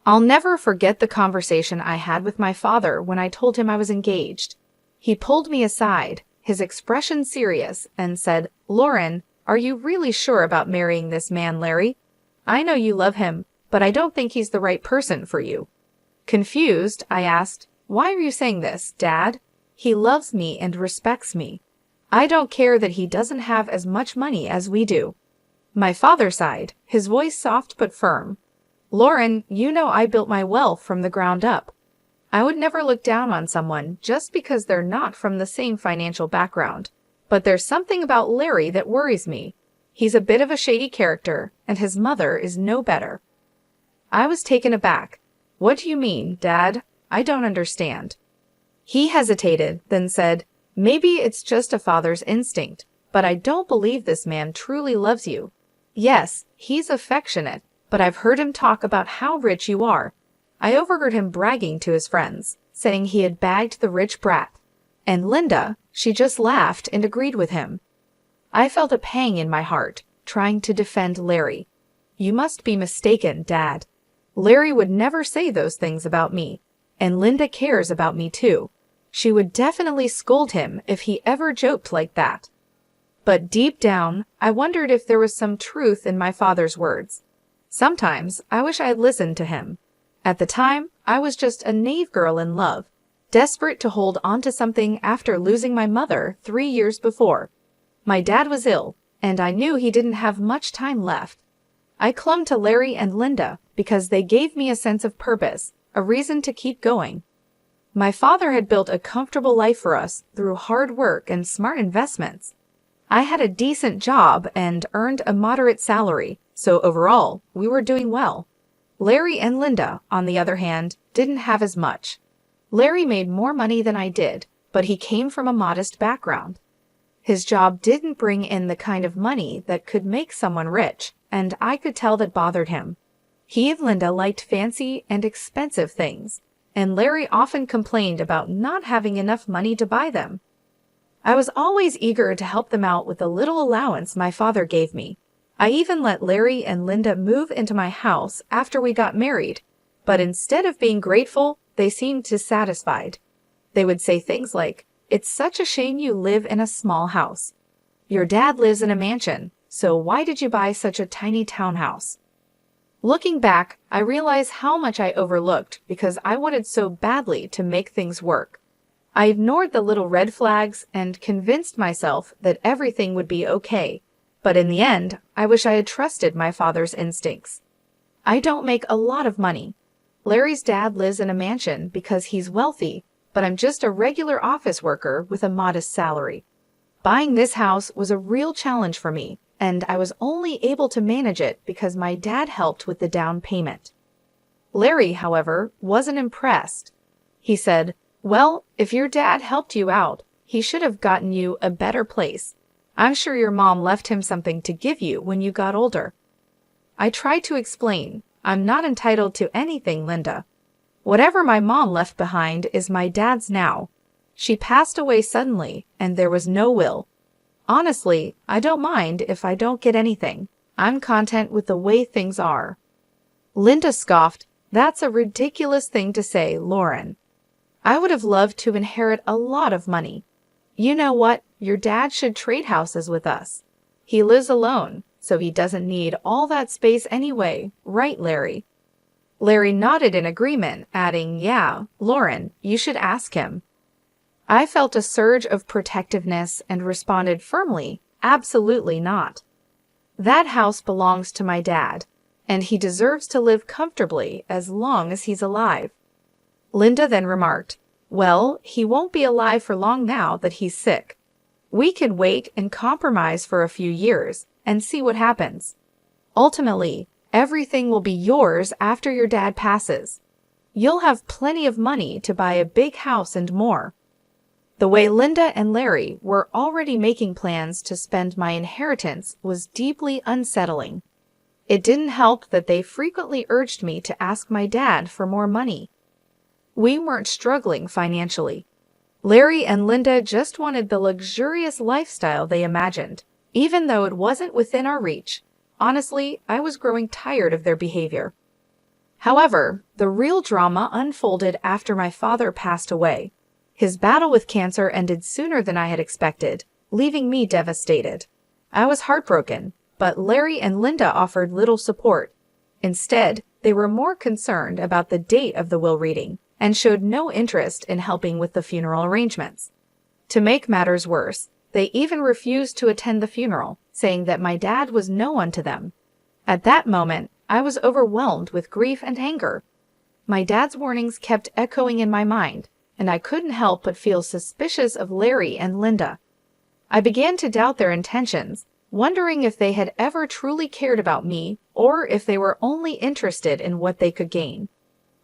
I'll never forget the conversation I had with my father when I told him I was engaged. He pulled me aside, his expression serious, and said, "Lauren, are you really sure about marrying this man, Larry? I know you love him, but I don't think he's the right person for you." Confused, I asked, "Why are you saying this, Dad? He loves me and respects me. I don't care that he doesn't have as much money as we do." My father sighed, his voice soft but firm. "Lauren, you know I built my wealth from the ground up. I would never look down on someone just because they're not from the same financial background. But there's something about Larry that worries me. He's a bit of a shady character, and his mother is no better." I was taken aback. "What do you mean, Dad? I don't understand." He hesitated, then said, "Maybe it's just a father's instinct, but I don't believe this man truly loves you. Yes, he's affectionate, but I've heard him talk about how rich you are. I overheard him bragging to his friends, saying he had bagged the rich brat. And Linda, she just laughed and agreed with him." I felt a pang in my heart, trying to defend Larry. "You must be mistaken, Dad. Larry would never say those things about me, and Linda cares about me too. She would definitely scold him if he ever joked like that." But deep down, I wondered if there was some truth in my father's words. Sometimes I wish I had listened to him. At the time, I was just a naive girl in love, desperate to hold on to something after losing my mother 3 years before. My dad was ill, and I knew he didn't have much time left. I clung to Larry and Linda because they gave me a sense of purpose, a reason to keep going. My father had built a comfortable life for us through hard work and smart investments. I had a decent job and earned a moderate salary, so overall, we were doing well. Larry and Linda, on the other hand, didn't have as much. Larry made more money than I did, but he came from a modest background. His job didn't bring in the kind of money that could make someone rich, and I could tell that bothered him. He and Linda liked fancy and expensive things, and Larry often complained about not having enough money to buy them. I was always eager to help them out with the little allowance my father gave me. I even let Larry and Linda move into my house after we got married, but instead of being grateful, they seemed dissatisfied. They would say things like, "It's such a shame you live in a small house. Your dad lives in a mansion, so why did you buy such a tiny townhouse?" Looking back, I realize how much I overlooked because I wanted so badly to make things work. I ignored the little red flags and convinced myself that everything would be okay. But in the end, I wish I had trusted my father's instincts. I don't make a lot of money. Larry's dad lives in a mansion because he's wealthy, but I'm just a regular office worker with a modest salary. Buying this house was a real challenge for me, and I was only able to manage it because my dad helped with the down payment. Larry, however, wasn't impressed. He said, "Well, if your dad helped you out, he should have gotten you a better place. I'm sure your mom left him something to give you when you got older." I tried to explain, "I'm not entitled to anything, Linda. Whatever my mom left behind is my dad's now. She passed away suddenly, and there was no will. Honestly, I don't mind if I don't get anything. I'm content with the way things are." Linda scoffed, "That's a ridiculous thing to say, Lauren. I would have loved to inherit a lot of money. You know what? Your dad should trade houses with us. He lives alone, so he doesn't need all that space anyway, right, Larry?" Larry nodded in agreement, adding, "Yeah, Lauren, you should ask him." I felt a surge of protectiveness and responded firmly, "Absolutely not. That house belongs to my dad, and he deserves to live comfortably as long as he's alive." Linda then remarked, "Well, he won't be alive for long now that he's sick. We could wait and compromise for a few years and see what happens. Ultimately, everything will be yours after your dad passes. You'll have plenty of money to buy a big house and more." The way Linda and Larry were already making plans to spend my inheritance was deeply unsettling. It didn't help that they frequently urged me to ask my dad for more money. We weren't struggling financially. Larry and Linda just wanted the luxurious lifestyle they imagined, even though it wasn't within our reach. Honestly, I was growing tired of their behavior. However, the real drama unfolded after my father passed away. His battle with cancer ended sooner than I had expected, leaving me devastated. I was heartbroken, but Larry and Linda offered little support. Instead, they were more concerned about the date of the will reading and showed no interest in helping with the funeral arrangements. To make matters worse, they even refused to attend the funeral, saying that my dad was no one to them. At that moment, I was overwhelmed with grief and anger. My dad's warnings kept echoing in my mind, and I couldn't help but feel suspicious of Larry and Linda. I began to doubt their intentions, wondering if they had ever truly cared about me or if they were only interested in what they could gain.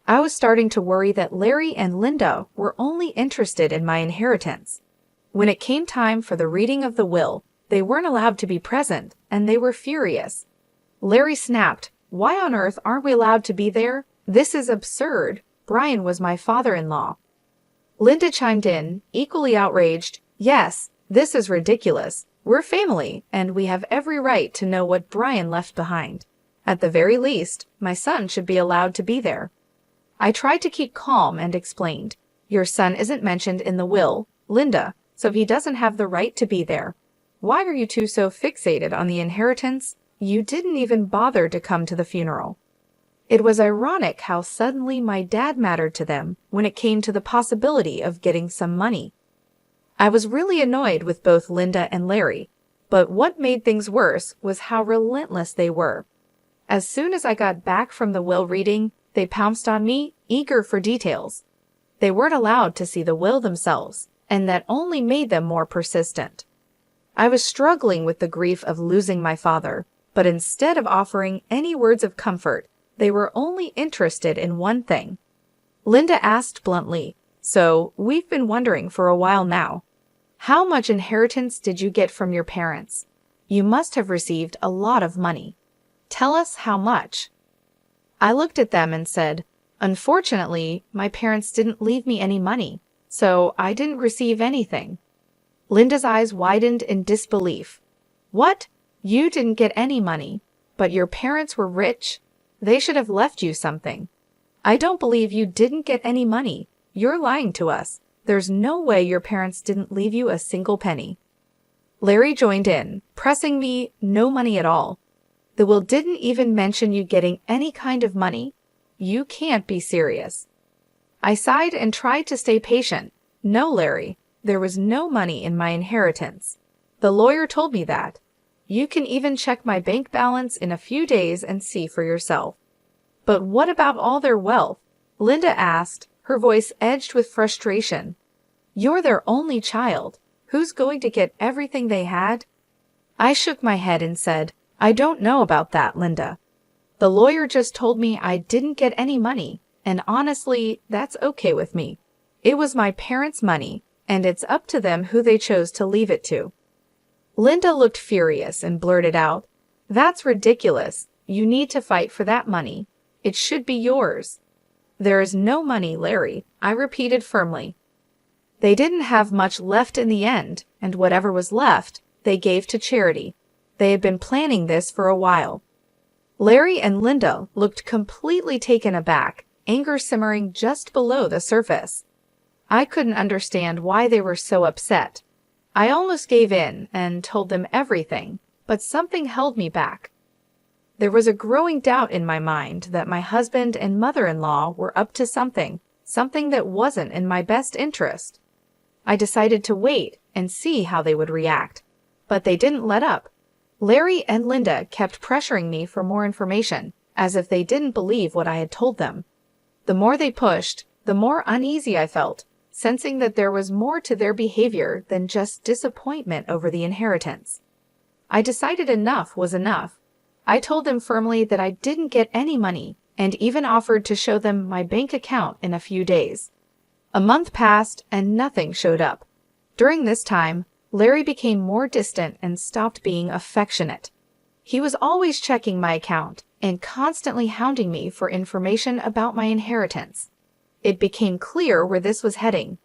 I was starting to worry that Larry and Linda were only interested in my inheritance. When it came time for the reading of the will, they weren't allowed to be present, and they were furious. Larry snapped, "Why on earth aren't we allowed to be there? This is absurd. Brian was my father-in-law." Linda chimed in, equally outraged, "Yes, this is ridiculous. We're family, and we have every right to know what Brian left behind. At the very least, my son should be allowed to be there." I tried to keep calm and explained, "Your son isn't mentioned in the will, Linda, so he doesn't have the right to be there. Why are you two so fixated on the inheritance? You didn't even bother to come to the funeral." It was ironic how suddenly my dad mattered to them when it came to the possibility of getting some money. I was really annoyed with both Linda and Larry, but what made things worse was how relentless they were. As soon as I got back from the will reading, they pounced on me, eager for details. They weren't allowed to see the will themselves, and that only made them more persistent. I was struggling with the grief of losing my father, but instead of offering any words of comfort, they were only interested in one thing. Linda asked bluntly, "So, we've been wondering for a while now. How much inheritance did you get from your parents? You must have received a lot of money. Tell us how much." I looked at them and said, "Unfortunately, my parents didn't leave me any money, so I didn't receive anything." Linda's eyes widened in disbelief. "What? You didn't get any money, but your parents were rich? They should have left you something. I don't believe you didn't get any money. You're lying to us. There's no way your parents didn't leave you a single penny." Larry joined in, pressing me, "No money at all. The will didn't even mention you getting any kind of money. You can't be serious." I sighed and tried to stay patient. "No, Larry, there was no money in my inheritance. The lawyer told me that. You can even check my bank balance in a few days and see for yourself." "But what about all their wealth?" Linda asked, her voice edged with frustration. "You're their only child. Who's going to get everything they had?" I shook my head and said, "I don't know about that, Linda. The lawyer just told me I didn't get any money, and honestly, that's okay with me. It was my parents' money, and it's up to them who they chose to leave it to." Linda looked furious and blurted out, "That's ridiculous. You need to fight for that money. It should be yours." "There is no money, Larry," I repeated firmly. They didn't have much left in the end, and whatever was left, they gave to charity. They had been planning this for a while. Larry and Linda looked completely taken aback, anger simmering just below the surface. I couldn't understand why they were so upset. I almost gave in and told them everything, but something held me back. There was a growing doubt in my mind that my husband and mother-in-law were up to something that wasn't in my best interest. I decided to wait and see how they would react, but they didn't let up. Larry and Linda kept pressuring me for more information, as if they didn't believe what I had told them. The more they pushed, the more uneasy I felt, sensing that there was more to their behavior than just disappointment over the inheritance. I decided enough was enough. I told them firmly that I didn't get any money, and even offered to show them my bank account in a few days. A month passed, and nothing showed up. During this time, Larry became more distant and stopped being affectionate. He was always checking my account and constantly hounding me for information about my inheritance. It became clear where this was heading.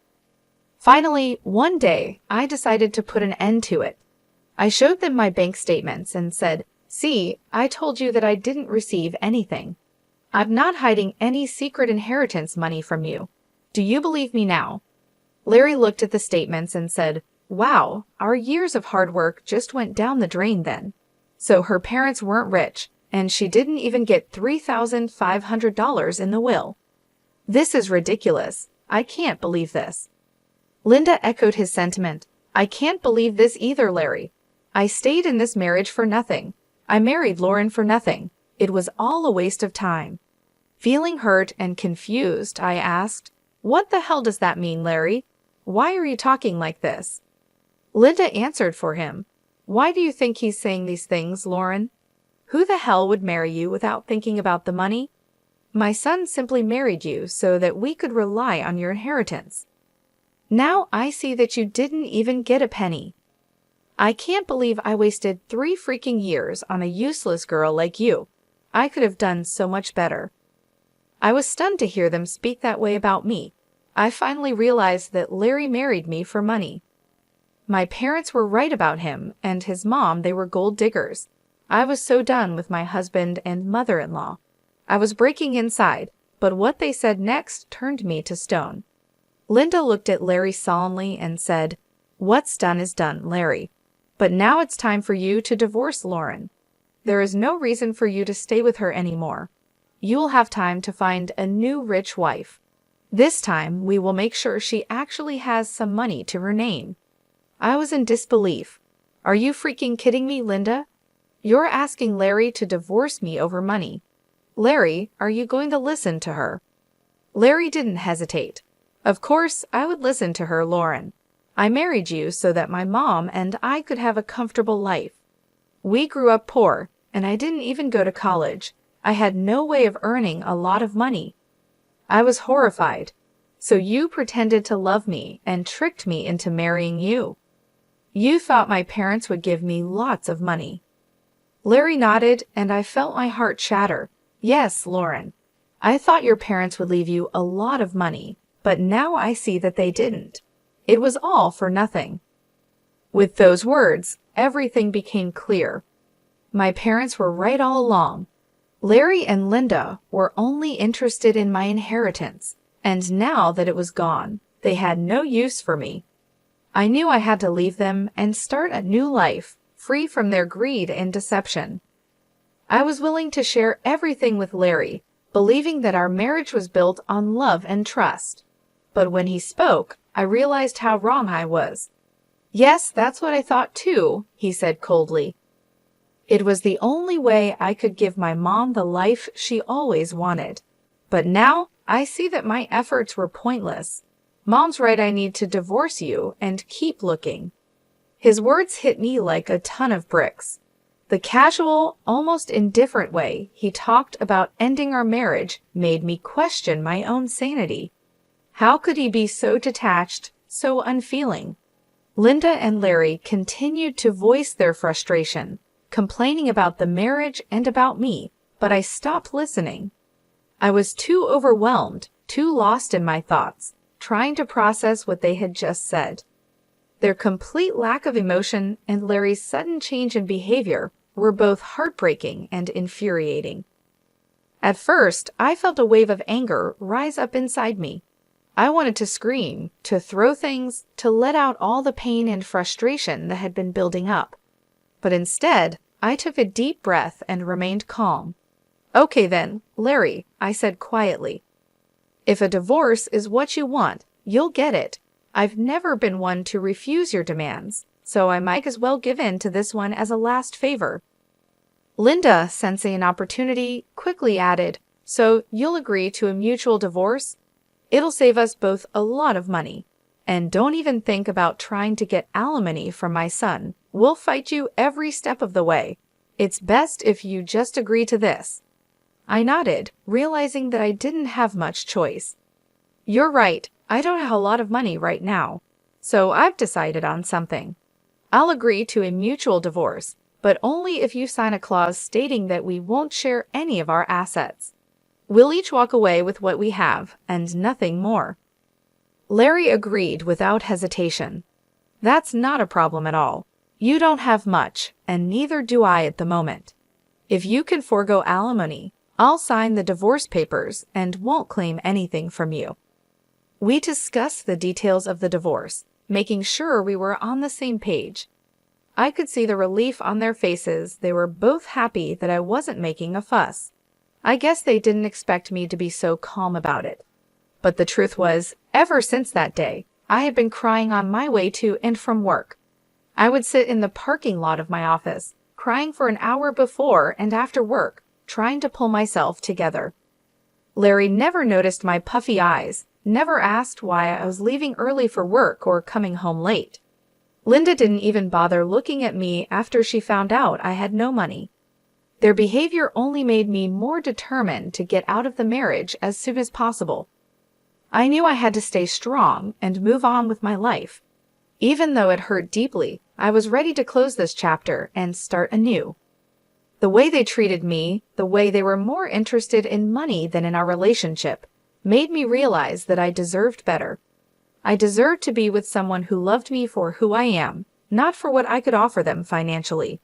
Finally, one day, I decided to put an end to it. I showed them my bank statements and said, "See, I told you that I didn't receive anything." I'm not hiding any secret inheritance money from you. Do you believe me now?" Larry looked at the statements and said, "Wow, our years of hard work just went down the drain then. So her parents weren't rich, and she didn't even get $3,500 in the will. This is ridiculous. I can't believe this." Linda echoed his sentiment. "I can't believe this either, Larry. I stayed in this marriage for nothing. I married Lauren for nothing. It was all a waste of time." Feeling hurt and confused, I asked, "What the hell does that mean, Larry? Why are you talking like this?" Linda answered for him. "Why do you think he's saying these things, Lauren? Who the hell would marry you without thinking about the money? My son simply married you so that we could rely on your inheritance. Now I see that you didn't even get a penny. I can't believe I wasted 3 freaking years on a useless girl like you. I could have done so much better." I was stunned to hear them speak that way about me. I finally realized that Larry married me for money. My parents were right about him, and his mom, they were gold diggers. I was so done with my husband and mother-in-law. I was breaking inside, but what they said next turned me to stone. Linda looked at Larry solemnly and said, "What's done is done, Larry. But now it's time for you to divorce Lauren. There is no reason for you to stay with her anymore. You will have time to find a new rich wife. This time, we will make sure she actually has some money to her name." I was in disbelief. "Are you freaking kidding me, Linda? You're asking Larry to divorce me over money. Larry, are you going to listen to her?" Larry didn't hesitate. "Of course, I would listen to her, Lauren. I married you so that my mom and I could have a comfortable life. We grew up poor, and I didn't even go to college. I had no way of earning a lot of money." I was horrified. "So you pretended to love me and tricked me into marrying you. You thought my parents would give me lots of money." Larry nodded, and I felt my heart shatter. "Yes, Lauren. I thought your parents would leave you a lot of money, but now I see that they didn't. It was all for nothing." With those words, everything became clear. My parents were right all along. Larry and Linda were only interested in my inheritance, and now that it was gone, they had no use for me. I knew I had to leave them and start a new life, free from their greed and deception. I was willing to share everything with Larry, believing that our marriage was built on love and trust. But when he spoke, I realized how wrong I was. "Yes, that's what I thought too," he said coldly. "It was the only way I could give my mom the life she always wanted. But now I see that my efforts were pointless. Mom's right, I need to divorce you and keep looking." His words hit me like a ton of bricks. The casual, almost indifferent way he talked about ending our marriage made me question my own sanity. How could he be so detached, so unfeeling? Linda and Larry continued to voice their frustration, complaining about the marriage and about me, but I stopped listening. I was too overwhelmed, too lost in my thoughts, trying to process what they had just said. Their complete lack of emotion and Larry's sudden change in behavior were both heartbreaking and infuriating. At first, I felt a wave of anger rise up inside me. I wanted to scream, to throw things, to let out all the pain and frustration that had been building up. But instead, I took a deep breath and remained calm. "Okay then, Larry," I said quietly. "If a divorce is what you want, you'll get it. I've never been one to refuse your demands, so I might as well give in to this one as a last favor." Linda, sensing an opportunity, quickly added, "So you'll agree to a mutual divorce? It'll save us both a lot of money. And don't even think about trying to get alimony from my son. We'll fight you every step of the way. It's best if you just agree to this." I nodded, realizing that I didn't have much choice. "You're right. I don't have a lot of money right now. So I've decided on something. I'll agree to a mutual divorce, but only if you sign a clause stating that we won't share any of our assets. We'll each walk away with what we have, and nothing more." Larry agreed without hesitation. "That's not a problem at all. You don't have much, and neither do I at the moment. If you can forego alimony, I'll sign the divorce papers and won't claim anything from you." We discussed the details of the divorce, making sure we were on the same page. I could see the relief on their faces. They were both happy that I wasn't making a fuss. I guess they didn't expect me to be so calm about it. But the truth was, ever since that day, I had been crying on my way to and from work. I would sit in the parking lot of my office, crying for an hour before and after work, trying to pull myself together. Larry never noticed my puffy eyes, never asked why I was leaving early for work or coming home late. Linda didn't even bother looking at me after she found out I had no money. Their behavior only made me more determined to get out of the marriage as soon as possible. I knew I had to stay strong and move on with my life. Even though it hurt deeply, I was ready to close this chapter and start anew. The way they treated me, the way they were more interested in money than in our relationship, made me realize that I deserved better. I deserved to be with someone who loved me for who I am, not for what I could offer them financially.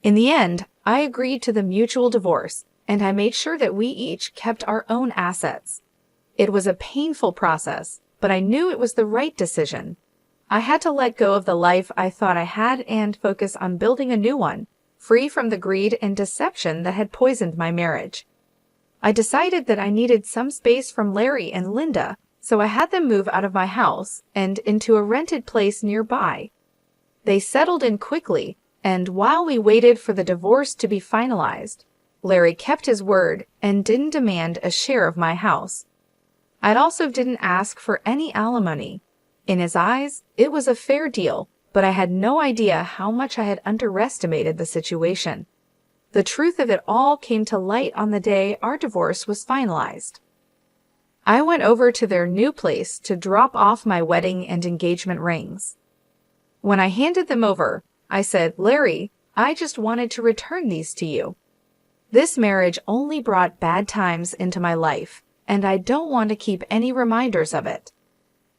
In the end, I agreed to the mutual divorce, and I made sure that we each kept our own assets. It was a painful process, but I knew it was the right decision. I had to let go of the life I thought I had and focus on building a new one, free from the greed and deception that had poisoned my marriage. I decided that I needed some space from Larry and Linda, so I had them move out of my house and into a rented place nearby. They settled in quickly, and while we waited for the divorce to be finalized, Larry kept his word and didn't demand a share of my house. I also didn't ask for any alimony. In his eyes, it was a fair deal, but I had no idea how much I had underestimated the situation. The truth of it all came to light on the day our divorce was finalized. I went over to their new place to drop off my wedding and engagement rings. When I handed them over, I said, "Larry, I just wanted to return these to you. This marriage only brought bad times into my life, and I don't want to keep any reminders of it."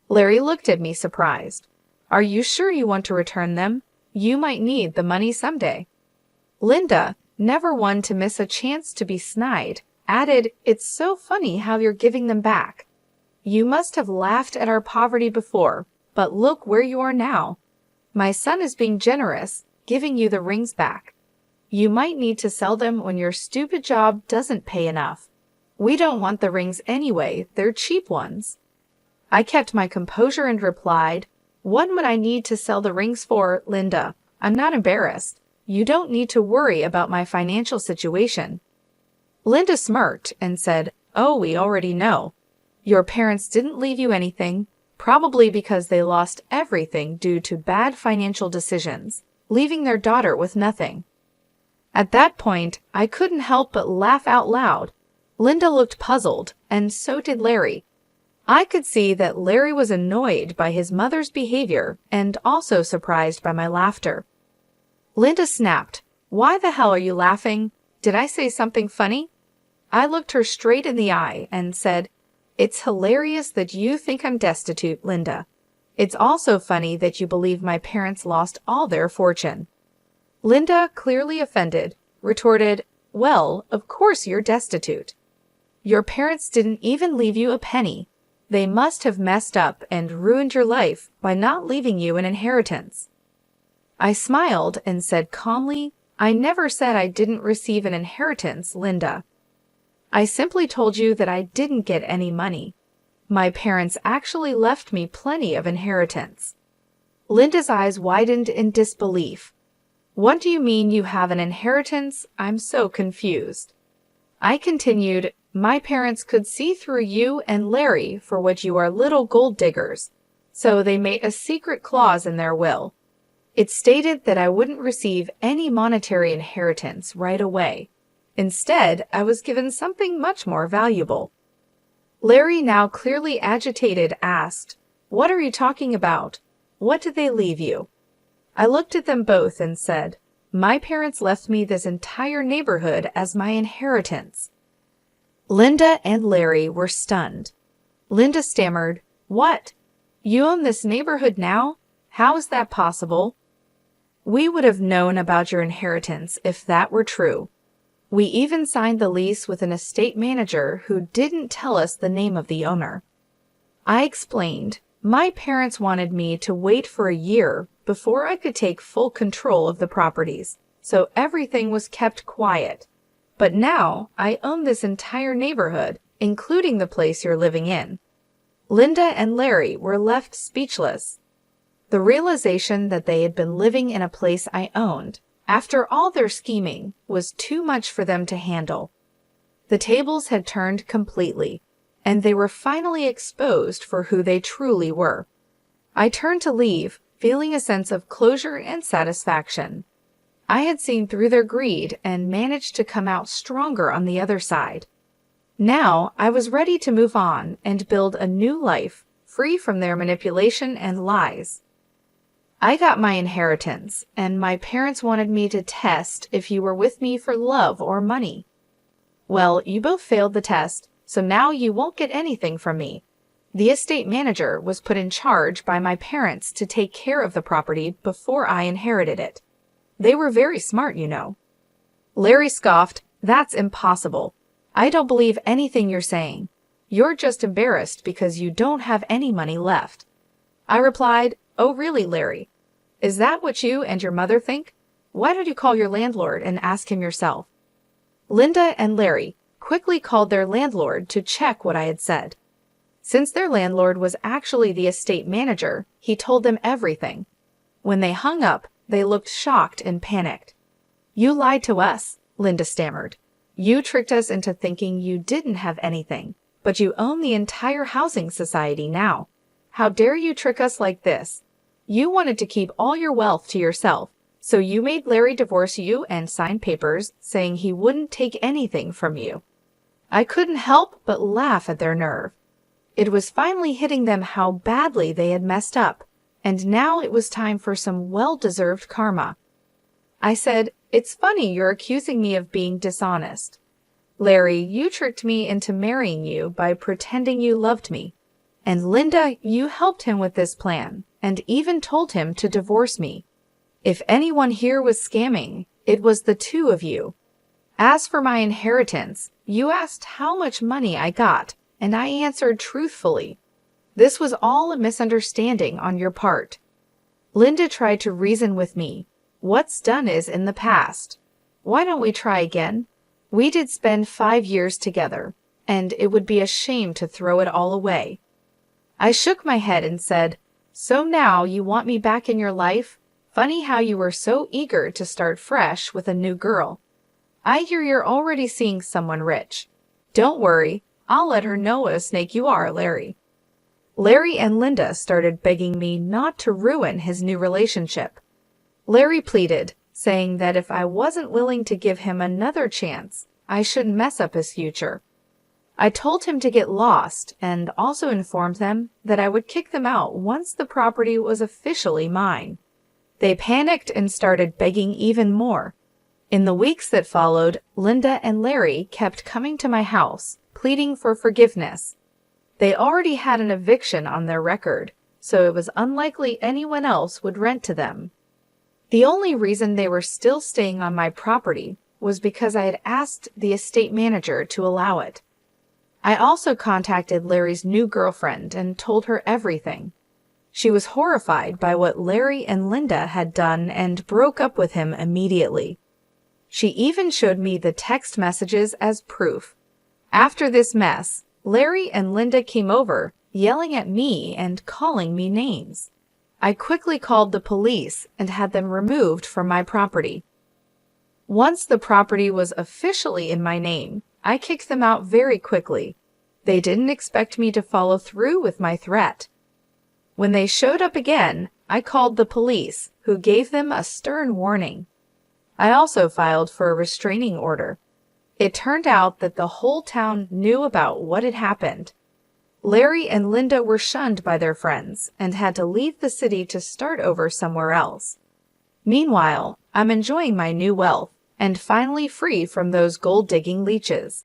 Larry looked at me surprised. "Are you sure you want to return them? You might need the money someday." Linda, never one to miss a chance to be snide, added, "It's so funny how you're giving them back. You must have laughed at our poverty before, but look where you are now. My son is being generous, giving you the rings back. You might need to sell them when your stupid job doesn't pay enough. We don't want the rings anyway, they're cheap ones." I kept my composure and replied, "What would I need to sell the rings for, Linda? I'm not embarrassed. You don't need to worry about my financial situation." Linda smirked and said, "Oh, we already know. Your parents didn't leave you anything, probably because they lost everything due to bad financial decisions, leaving their daughter with nothing." At that point, I couldn't help but laugh out loud. Linda looked puzzled, and so did Larry. I could see that Larry was annoyed by his mother's behavior and also surprised by my laughter. Linda snapped, "Why the hell are you laughing? Did I say something funny?" I looked her straight in the eye and said, "It's hilarious that you think I'm destitute, Linda. It's also funny that you believe my parents lost all their fortune." Linda, clearly offended, retorted, "Well, of course you're destitute. Your parents didn't even leave you a penny. They must have messed up and ruined your life by not leaving you an inheritance." I smiled and said calmly, "I never said I didn't receive an inheritance, Linda. I simply told you that I didn't get any money. My parents actually left me plenty of inheritance." Linda's eyes widened in disbelief. "What do you mean you have an inheritance? I'm so confused." I continued, "My parents could see through you and Larry for what you are, little gold diggers, so they made a secret clause in their will. It stated that I wouldn't receive any monetary inheritance right away. Instead, I was given something much more valuable." Larry, now clearly agitated, asked, "What are you talking about? What did they leave you?" I looked at them both and said, "My parents left me this entire neighborhood as my inheritance." Linda and Larry were stunned. Linda stammered, "What? You own this neighborhood now? How is that possible?" "We would have known about your inheritance if that were true. We even signed the lease with an estate manager who didn't tell us the name of the owner. I explained, my parents wanted me to wait for a year before I could take full control of the properties, so everything was kept quiet. But now I own this entire neighborhood, including the place you're living in. Linda and Larry were left speechless. The realization that they had been living in a place I owned, after all their scheming, was too much for them to handle. The tables had turned completely, and they were finally exposed for who they truly were. I turned to leave, feeling a sense of closure and satisfaction. I had seen through their greed and managed to come out stronger on the other side. Now I was ready to move on and build a new life, free from their manipulation and lies. I got my inheritance, and my parents wanted me to test if you were with me for love or money. Well, you both failed the test, so now you won't get anything from me. The estate manager was put in charge by my parents to take care of the property before I inherited it. They were very smart, you know. Larry scoffed, "That's impossible. I don't believe anything you're saying. You're just embarrassed because you don't have any money left." I replied, "Oh really, Larry? Is that what you and your mother think? Why don't you call your landlord and ask him yourself?" Linda and Larry quickly called their landlord to check what I had said. Since their landlord was actually the estate manager, he told them everything. When they hung up, they looked shocked and panicked. "You lied to us," Linda stammered. "You tricked us into thinking you didn't have anything, but you own the entire housing society now. How dare you trick us like this? You wanted to keep all your wealth to yourself, so you made Larry divorce you and sign papers saying he wouldn't take anything from you." I couldn't help but laugh at their nerve. It was finally hitting them how badly they had messed up, and now it was time for some well-deserved karma. I said, "It's funny you're accusing me of being dishonest. Larry, you tricked me into marrying you by pretending you loved me. And Linda, you helped him with this plan, and even told him to divorce me. If anyone here was scamming, it was the two of you. As for my inheritance, you asked how much money I got, and I answered truthfully. This was all a misunderstanding on your part." Linda tried to reason with me. "What's done is in the past. Why don't we try again? We did spend 5 years together, and it would be a shame to throw it all away." I shook my head and said, "So now you want me back in your life? Funny how you were so eager to start fresh with a new girl. I hear you're already seeing someone rich. Don't worry, I'll let her know what a snake you are, Larry." Larry and Linda started begging me not to ruin his new relationship. Larry pleaded, saying that if I wasn't willing to give him another chance, I shouldn't mess up his future. I told him to get lost and also informed them that I would kick them out once the property was officially mine. They panicked and started begging even more. In the weeks that followed, Linda and Larry kept coming to my house, pleading for forgiveness. They already had an eviction on their record, so it was unlikely anyone else would rent to them. The only reason they were still staying on my property was because I had asked the estate manager to allow it. I also contacted Larry's new girlfriend and told her everything. She was horrified by what Larry and Linda had done and broke up with him immediately. She even showed me the text messages as proof. After this mess, Larry and Linda came over, yelling at me and calling me names. I quickly called the police and had them removed from my property. Once the property was officially in my name, I kicked them out very quickly. They didn't expect me to follow through with my threat. When they showed up again, I called the police, who gave them a stern warning. I also filed for a restraining order. It turned out that the whole town knew about what had happened. Larry and Linda were shunned by their friends and had to leave the city to start over somewhere else. Meanwhile, I'm enjoying my new wealth and finally free from those gold-digging leeches.